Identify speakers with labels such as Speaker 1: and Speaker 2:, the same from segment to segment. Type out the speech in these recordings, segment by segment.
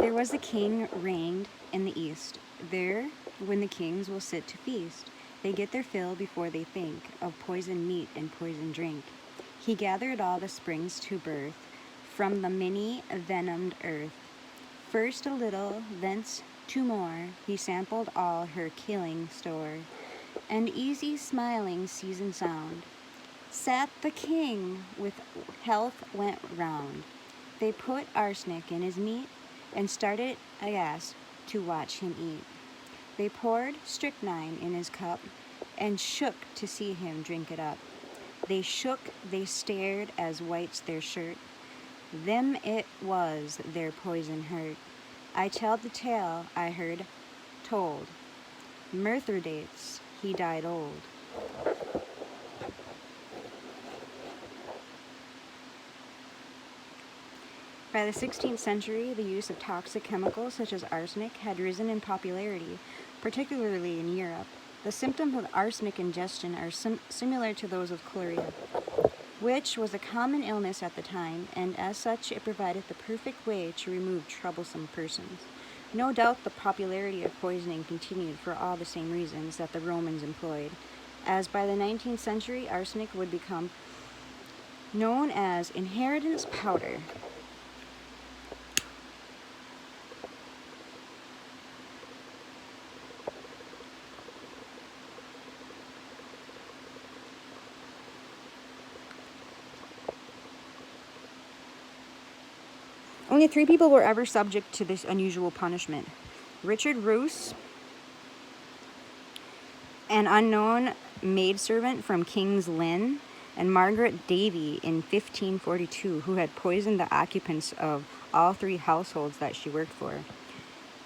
Speaker 1: There was a king reigned in the east. There, when the kings will sit to feast, they get their fill before they think of poisoned meat and poisoned drink. He gathered all the springs to birth from the many venomed earth. First a little, thence two more, he sampled all her killing store, and easy smiling season sound. Sat the king with health went round. They put arsenic in his meat and started aghast to watch him eat. They poured strychnine in his cup and shook to see him drink it up. They shook, they stared as white's their shirt. Them it was their poison hurt. I tell the tale I heard told. Mithridates, he died old. By the 16th century, the use of toxic chemicals such as arsenic had risen in popularity, particularly in Europe. The symptoms of arsenic ingestion are similar to those of cholera, which was a common illness at the time, and as such it provided the perfect way to remove troublesome persons. No doubt the popularity of poisoning continued for all the same reasons that the Romans employed, as by the 19th century arsenic would become known as inheritance powder. Only 3 people were ever subject to this unusual punishment. Richard Roos, an unknown maidservant from King's Lynn, and Margaret Davy in 1542, who had poisoned the occupants of all 3 households that she worked for.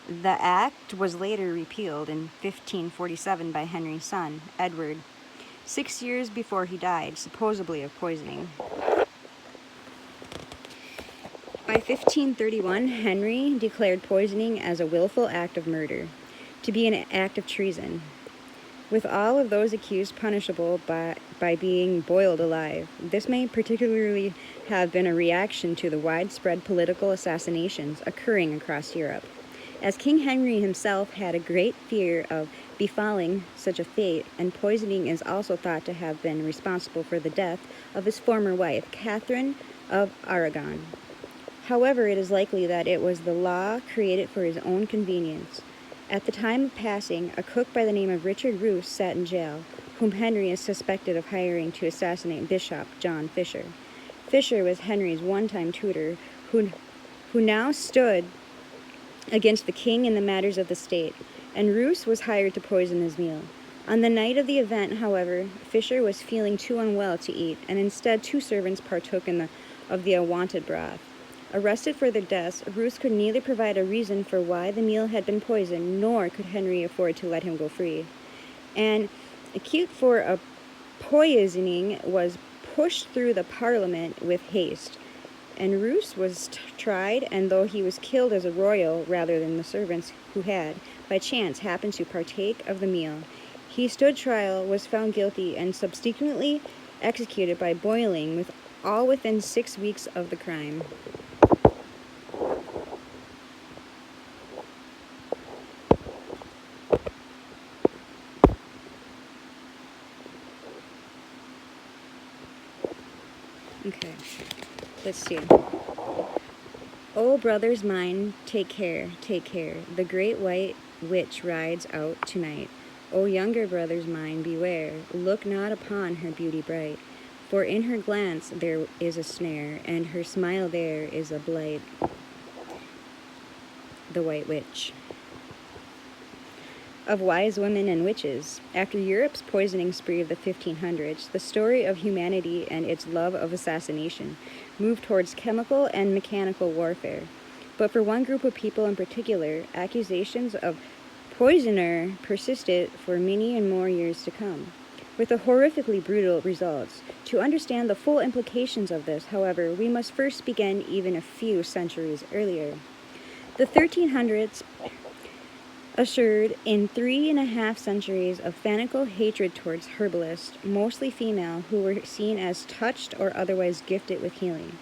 Speaker 1: The act was later repealed in 1547 by Henry's son, Edward, 6 years before he died, supposedly of poisoning. By 1531, Henry declared poisoning as a willful act of murder, to be an act of treason, with all of those accused punishable by being boiled alive. This may particularly have been a reaction to the widespread political assassinations occurring across Europe, as King Henry himself had a great fear of befalling such a fate, and poisoning is also thought to have been responsible for the death of his former wife, Catherine of Aragon. However, it is likely that it was the law created for his own convenience. At the time of passing, a cook by the name of Richard Roos sat in jail, whom Henry is suspected of hiring to assassinate Bishop John Fisher. Fisher was Henry's one-time tutor, who now stood against the king in the matters of the state, and Roos was hired to poison his meal. On the night of the event, however, Fisher was feeling too unwell to eat, and instead 2 servants partook of the unwanted broth. Arrested for their deaths, Roos could neither provide a reason for why the meal had been poisoned, nor could Henry afford to let him go free. An accused for a poisoning was pushed through the Parliament with haste, and Roos was tried, and though he was killed as a royal rather than the servants who had, by chance, happened to partake of the meal, he stood trial, was found guilty, and subsequently executed by boiling, all within 6 weeks of the crime. Okay, let's see. Oh, brothers mine, take care, take care. The great white witch rides out tonight. Oh, younger brothers mine, beware. Look not upon her beauty bright, for in her glance there is a snare, and her smile there is a blight. The White Witch. Of wise women and witches. After Europe's poisoning spree of the 1500s, the story of humanity and its love of assassination moved towards chemical and mechanical warfare. But for one group of people in particular, accusations of poisoner persisted for many and more years to come, with a horrifically brutal results. To understand the full implications of this, however, we must first begin even a few centuries earlier. The 1300s ushered in 3.5 centuries of fanatical hatred towards herbalists, mostly female, who were seen as touched or otherwise gifted with healing.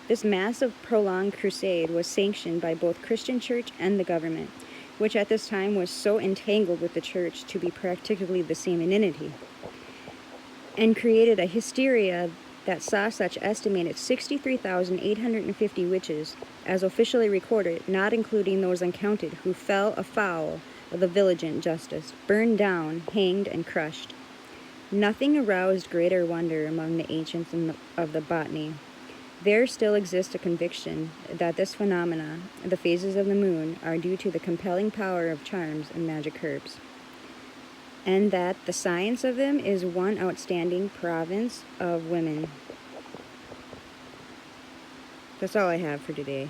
Speaker 1: This massive, prolonged crusade was sanctioned by both Christian church and the government, which at this time was so entangled with the church to be practically the same entity, and created a hysteria that saw such estimated 63,850 witches, as officially recorded, not including those uncounted who fell afoul of the vigilant justice, burned down, hanged, and crushed. Nothing aroused greater wonder among the ancients of the botany. There still exists a conviction that this phenomena, the phases of the moon, are due to the compelling power of charms and magic herbs, and that the science of them is one outstanding province of women. That's all I have for today.